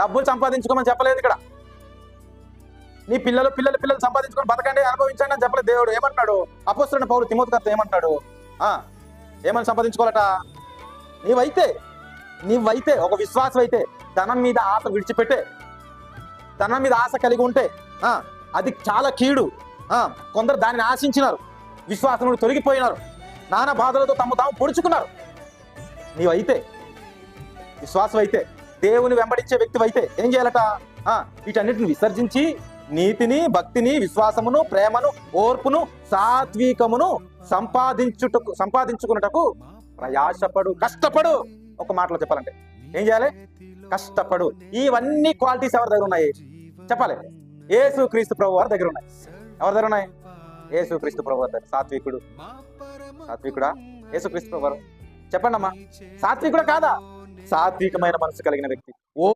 డబ్బులు సంపాదించుకోమని చెప్పలేదు ఇక్కడ. నీ పిల్లలు సంపాదించుకొని బతకండి, అనుభవించండి అని చెప్పలేదు దేవుడు. ఏమంటున్నాడు? అపోస్తలుడైన పౌలు తిమోతి గారితో ఏమంటున్నాడు? ఏమని సంపాదించుకోవాలట? నీవైతే ఒక విశ్వాసం అయితే ధనం మీద ఆశ విడిచిపెట్టే, ధనం మీద ఆశ కలిగి ఉంటే అది చాలా కీడు. కొందరు దానిని ఆశించినారు, విశ్వాసం నుండి తొలగిపోయినారు, నానా బాధలతో తాము పొడుచుకున్నారు. నీవైతే విశ్వాసం అయితే, దేవుని వెంబడించే వ్యక్తి అయితే ఏం చేయాలట? వీటన్నిటిని విసర్జించి నీతిని, భక్తిని, విశ్వాసమును, ప్రేమను, ఓర్పును, సాత్వికమును సంపాదించుకున్నటకు ప్రయాసపడు, కష్టపడు. ఒక మాటలో చెప్పాలంటే ఏం చేయాలి? కష్టపడు. ఇవన్నీ క్వాలిటీస్ ఎవరి దగ్గర ఉన్నాయి చెప్పాలి? యేసు క్రీస్తు ప్రభు వారి దగ్గర ఉన్నాయి. ఎవరి దగ్గర ఉన్నాయి? యేసు క్రీస్తు ప్రభు వారి దగ్గర. సాత్వికుడా యేసు క్రీస్తు ప్రభు వారు? చెప్పండి అమ్మా, సాత్వికుడా కాదా? సాత్వికమైన మనసు కలిగిన వ్యక్తి.